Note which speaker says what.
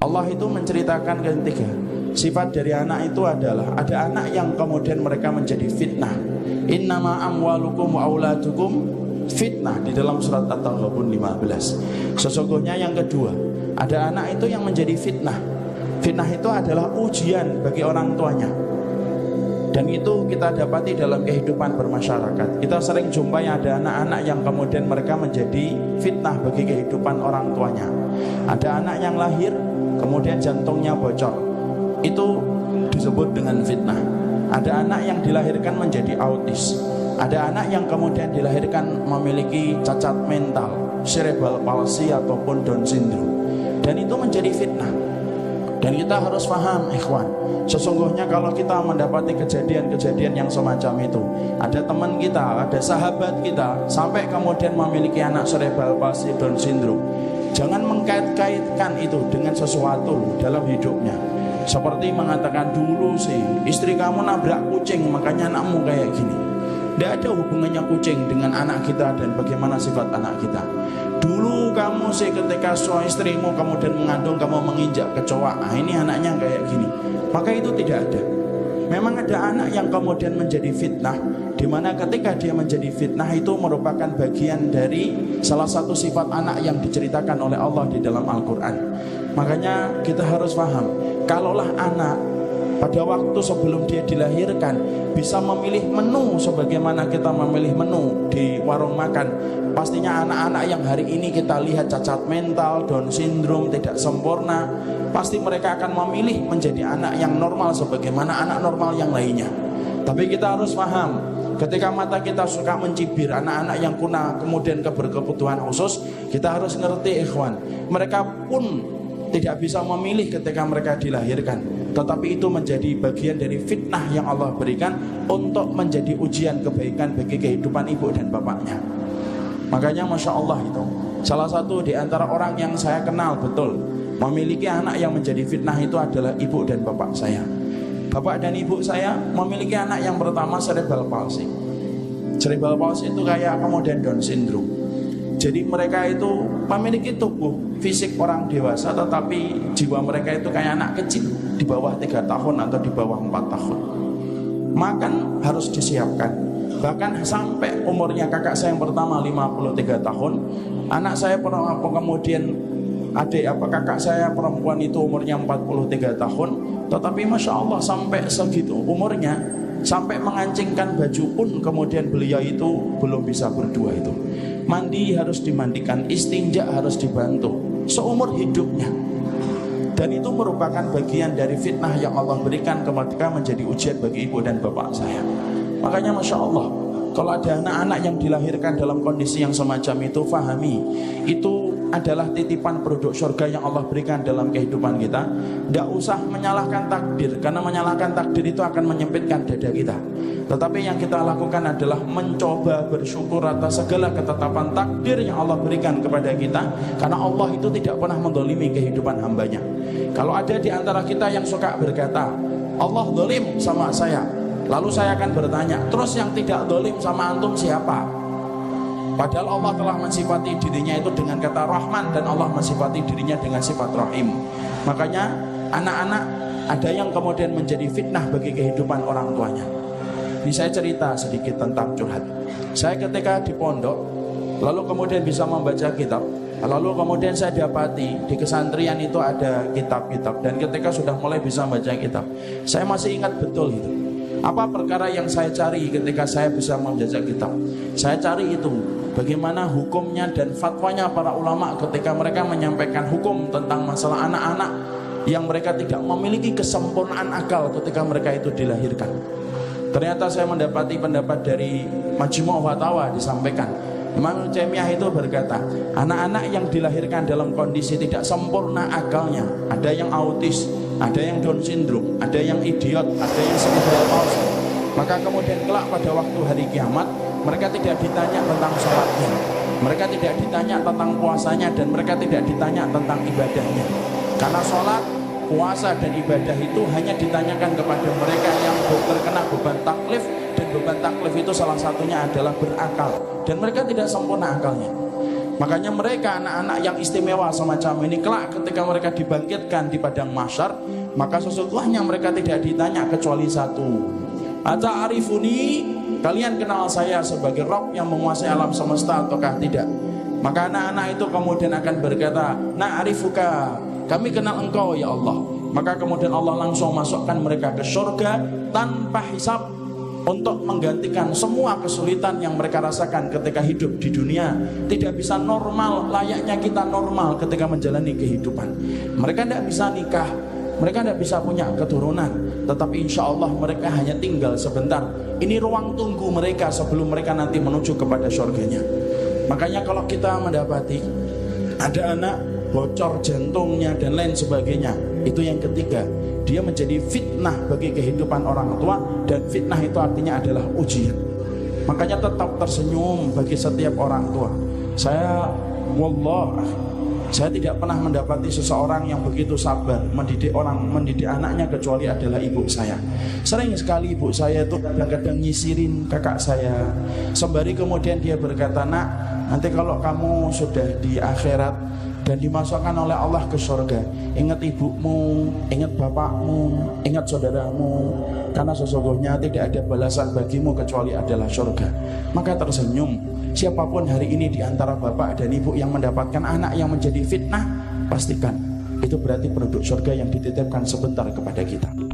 Speaker 1: Allah itu menceritakan ketiga sifat dari anak itu adalah ada anak yang kemudian mereka menjadi fitnah. Innama amwalukum wa auladukum fitnah di dalam surat At-Taghabun 15. Sesungguhnya yang kedua, ada anak itu yang menjadi fitnah. Fitnah itu adalah ujian bagi orang tuanya. Dan itu kita dapati dalam kehidupan bermasyarakat. Kita sering jumpai ada anak-anak yang kemudian mereka menjadi fitnah bagi kehidupan orang tuanya. Ada anak yang lahir kemudian jantungnya bocor, itu disebut dengan fitnah. Ada anak yang dilahirkan menjadi autis. Ada anak yang kemudian dilahirkan memiliki cacat mental, cerebral palsy ataupun Down syndrome. Dan itu menjadi fitnah. Dan kita harus paham, ikhwan, sesungguhnya kalau kita mendapati kejadian-kejadian yang semacam itu, ada teman kita, ada sahabat kita sampai kemudian memiliki anak cerebral palsy Down syndrome, jangan mengkait-kaitkan itu dengan sesuatu dalam hidupnya. Seperti mengatakan, dulu sih istri kamu nabrak kucing makanya anakmu kayak gini. Tidak ada hubungannya kucing dengan anak kita dan bagaimana sifat anak kita. Dulu kamu sih ketika suami istrimu kemudian mengandung, kamu menginjak kecoa, ini anaknya kayak gini. Maka itu tidak ada. Memang ada anak yang kemudian menjadi fitnah, di mana ketika dia menjadi fitnah itu merupakan bagian dari salah satu sifat anak yang diceritakan oleh Allah di dalam Al-Quran. Makanya kita harus paham, kalaulah anak pada waktu sebelum dia dilahirkan bisa memilih menu sebagaimana kita memilih menu di warung makan, pastinya anak-anak yang hari ini kita lihat cacat mental, Down syndrome, tidak sempurna, pasti mereka akan memilih menjadi anak yang normal sebagaimana anak normal yang lainnya. Tapi kita harus paham, ketika mata kita suka mencibir anak-anak yang kuna kemudian berkebutuhan khusus, kita harus ngerti, ikhwan, mereka pun tidak bisa memilih ketika mereka dilahirkan, tetapi itu menjadi bagian dari fitnah yang Allah berikan untuk menjadi ujian kebaikan bagi kehidupan ibu dan bapaknya. Makanya Masya Allah, itu salah satu di antara orang yang saya kenal betul memiliki anak yang menjadi fitnah itu adalah ibu dan bapak saya. Bapak dan ibu saya memiliki anak yang pertama cerebral palsy. Cerebral palsy itu kayak kemudian Down syndrome. Jadi mereka itu memiliki tubuh fisik orang dewasa, tetapi jiwa mereka itu kayak anak kecil di bawah 3 tahun atau di bawah 4 tahun. Makan harus disiapkan. Bahkan sampai umurnya kakak saya yang pertama 53 tahun, anak saya kemudian kakak saya perempuan itu umurnya 43 tahun, tetapi Masya Allah sampai segitu umurnya, sampai mengancingkan baju pun kemudian beliau itu belum bisa berdua itu. Mandi harus dimandikan, istinja harus dibantu seumur hidupnya. Dan itu merupakan bagian dari fitnah yang Allah berikan ketika menjadi ujian bagi ibu dan bapak saya. Makanya Masya Allah, kalau ada anak-anak yang dilahirkan dalam kondisi yang semacam itu, fahami, itu adalah titipan produk surga yang Allah berikan dalam kehidupan kita. Tidak usah menyalahkan takdir, karena menyalahkan takdir itu akan menyempitkan dada kita. Tetapi yang kita lakukan adalah mencoba bersyukur atas segala ketetapan takdir yang Allah berikan kepada kita, karena Allah itu tidak pernah mendolimi kehidupan hambanya. Kalau ada di antara kita yang suka berkata, Allah dolim sama saya, lalu saya akan bertanya, terus yang tidak dolim sama antum siapa? Padahal Allah telah mensifati dirinya itu dengan kata Rahman, dan Allah mensifati dirinya dengan sifat Rahim. Makanya anak-anak ada yang kemudian menjadi fitnah bagi kehidupan orang tuanya. Ini saya cerita sedikit tentang curhat. Saya ketika di pondok, lalu kemudian bisa membaca kitab, lalu kemudian saya dapati di kesantrian itu ada kitab-kitab, dan ketika sudah mulai bisa membaca kitab, saya masih ingat betul itu. Apa perkara yang saya cari ketika saya bisa membaca kitab? Saya cari itu bagaimana hukumnya dan fatwanya para ulama ketika mereka menyampaikan hukum tentang masalah anak-anak yang mereka tidak memiliki kesempurnaan akal ketika mereka itu dilahirkan. Ternyata saya mendapati pendapat dari Majmu' Fatawa disampaikan. Imam Taimiyah itu berkata, anak-anak yang dilahirkan dalam kondisi tidak sempurna akalnya, ada yang autis, ada yang Down syndrome, ada yang idiot, ada yang cerebral palsy, maka kemudian kelak pada waktu hari kiamat mereka tidak ditanya tentang sholatnya, mereka tidak ditanya tentang puasanya, dan mereka tidak ditanya tentang ibadahnya. Karena sholat, puasa, dan ibadah itu hanya ditanyakan kepada mereka yang terkena beban taklif, dan beban taklif itu salah satunya adalah berakal, dan mereka tidak sempurna akalnya. Makanya mereka anak-anak yang istimewa semacam ini kelak ketika mereka dibangkitkan di padang mahsyar, maka sesungguhnya mereka tidak ditanya kecuali satu. Ata'arifuni, kalian kenal saya sebagai Rabb yang menguasai alam semesta ataukah tidak? Maka anak-anak itu kemudian akan berkata, na'arifuka, kami kenal engkau ya Allah. Maka kemudian Allah langsung masukkan mereka ke surga tanpa hisab, untuk menggantikan semua kesulitan yang mereka rasakan ketika hidup di dunia. Tidak bisa normal, layaknya kita normal ketika menjalani kehidupan. Mereka tidak bisa nikah, mereka tidak bisa punya keturunan, tetapi insya Allah mereka hanya tinggal sebentar. Ini ruang tunggu mereka sebelum mereka nanti menuju kepada surganya. Makanya kalau kita mendapati ada anak bocor jantungnya dan lain sebagainya, itu yang ketiga, dia menjadi fitnah bagi kehidupan orang tua, dan fitnah itu artinya adalah ujian. Makanya tetap tersenyum bagi setiap orang tua. Saya tidak pernah mendapati seseorang yang begitu sabar mendidik anaknya kecuali adalah ibu saya. Sering sekali ibu saya itu kadang-kadang nyisirin kakak saya, sembari kemudian dia berkata, nak, nanti kalau kamu sudah di akhirat dan dimasukkan oleh Allah ke surga, ingat ibumu, ingat bapakmu, ingat saudaramu, karena sesungguhnya tidak ada balasan bagimu kecuali adalah surga. Maka tersenyum. Siapapun hari ini di antara bapak dan ibu yang mendapatkan anak yang menjadi fitnah, pastikan itu berarti penduduk surga yang dititipkan sebentar kepada kita.